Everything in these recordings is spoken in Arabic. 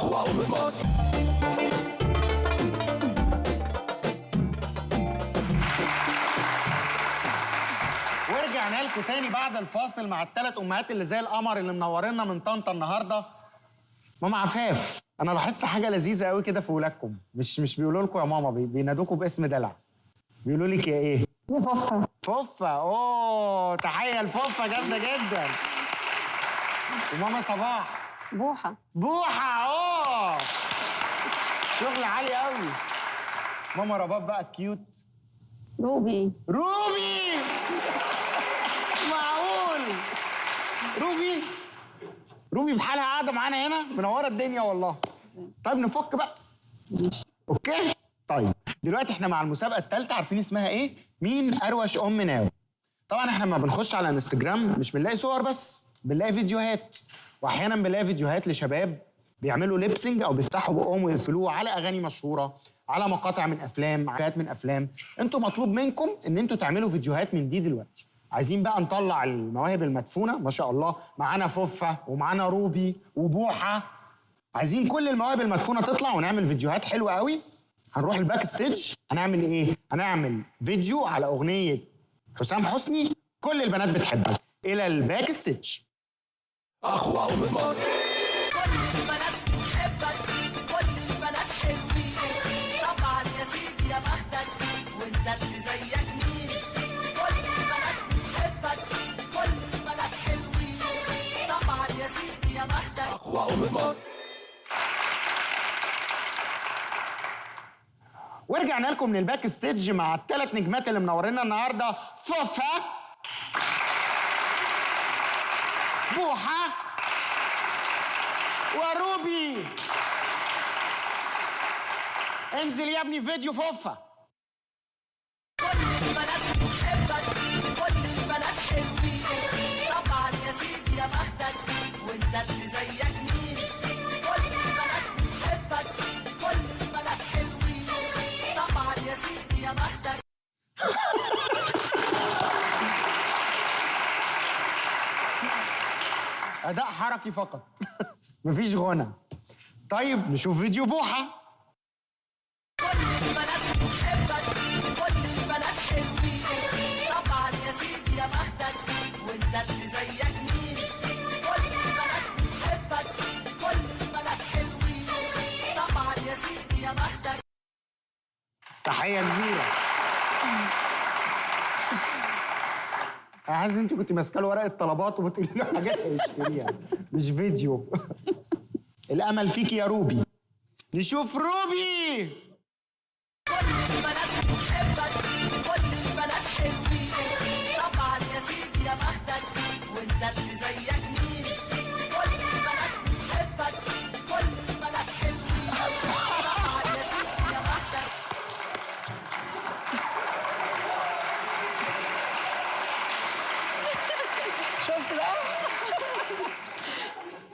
أقوى أم في مصر. ورجعنا لكم تاني بعد الفاصل مع الثلاث امهات اللي زي القمر اللي منورينا من طنطا النهارده. ماما عفاف، انا لاحظت حاجه لذيذه قوي كده في ولادكم، مش بيقولوا لكم يا ماما، بينادوكوا باسم دلع. بيقولوا لك يا ايه؟ يا فوفا. فوفا. اوه، تحيه لفوفا جامده جدا. وماما صباح؟ بوحة. بوحه. اوه، شغل عالي قوي. ماما رباب بقى كيوت؟ روبي. روبي. معقول؟ روبي بحالها قاعده معانا هنا منوره الدنيا والله. طيب نفك بقى. اوكي. طيب دلوقتي احنا مع المسابقه الثالثه، عارفين اسمها ايه؟ مين اروش ام ناو. طبعا احنا لما بنخش على انستجرام مش بنلاقي صور بس، بنلاقي فيديوهات، واحيانا بنلاقي فيديوهات لشباب بيعملوا ليبسنج او بيفتحوا بقهم ويقفلوه على اغاني مشهوره، على مقاطع من افلام، حاجات من افلام. انتوا مطلوب منكم ان انتوا تعملوا فيديوهات من دي دلوقتي. عايزين بقى نطلع المواهب المدفونه ما شاء الله، معانا فوفا ومعانا روبي وبوحه. عايزين كل المواهب المدفونه تطلع ونعمل فيديوهات حلوه قوي. هنروح الباك ستيج، هنعمل ايه؟ هنعمل فيديو على اغنيه حسام حسني كل البنات بتحبها. الى الباك ستيج. أقوى أم في مصر. كل البنات بتحبك، كل البنات حلوين، طبعا يا سيدي يا بختك، وانت اللي زيك مين؟ كل البنات بتحبك، كل البنات حلوين، طبعا يا سيدي يا بختك. أقوى أم في مصر. ورجعنا لكم من الباك ستيج مع الثلاث نجمات اللي منورينا النهارده. فوفا، بوحه، وروبي. انزل يا ابني فيديو فوفا. كل البنات بتحبك، كل البنات حلوين، طبعا يا سيدي يا بختك، وانت اللي زيك مين؟ كل البنات بتحبك، كل البنات حلوين، طبعا يا سيدي يا بختك. اداء حركي فقط. مفيش غنى. طيب نشوف فيديو بوحه. كل البنات بتحبك، كل البنات حلوين، طبعا يا سيدي يا بختك، وانت اللي زيك مين؟ كل البنات بتحبك، كل البنات حلوين، طبعا يا سيدي يا بختك. تحيه كبيره. انا حاسس ان انت كنت ماسكه له ورقه طلبات وبتقولي له حاجات هيشتريها، مش فيديو. الامل فيكي يا روبي. نشوف روبي. كل البنات بتحبك، كل البنات حلوين، طبعا يا سيدي يا بختك، وانت اللي زيك مين؟ كل البنات بتحبك، كل البنات حلوين، طبعا يا سيدي يا بختك. شفت بقى؟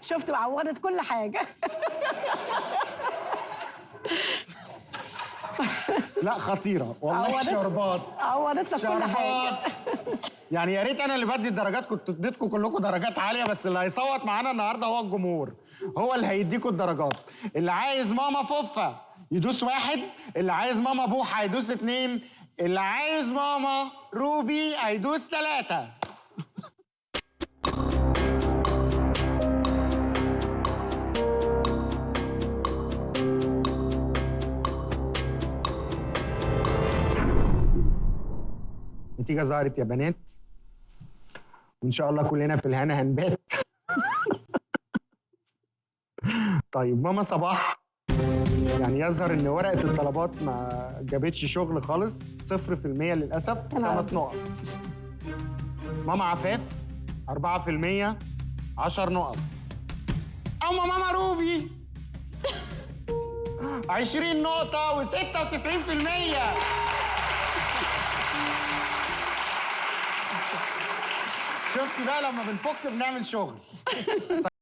شفت بقى، عوضت كل حاجة. لا خطيره والله. شربات. عوضت لك كل حاجة. شربات. يعني يا ريت انا اللي بدي الدرجات، كنت اديتكم كلكم درجات عاليه، بس اللي هيصوت معانا النهارده هو الجمهور، هو اللي هيديكم الدرجات. اللي عايز ماما فوفا يدوس 1، اللي عايز ماما بوحه هيدوس 2، اللي عايز ماما روبي هيدوس 3. النتيجة ظهرت يا بنات، وإن شاء الله كلنا في الهنا هنبات. طيب ماما صباح، يعني يظهر إن ورقة الطلبات ما جابتش شغل خالص، 0% للأسف، 5 نقط. ماما عفاف 4%، 10 نقط. أما ماما روبي 20 نقطة و96%. شفتي بقى لما بنفك بنعمل شغل.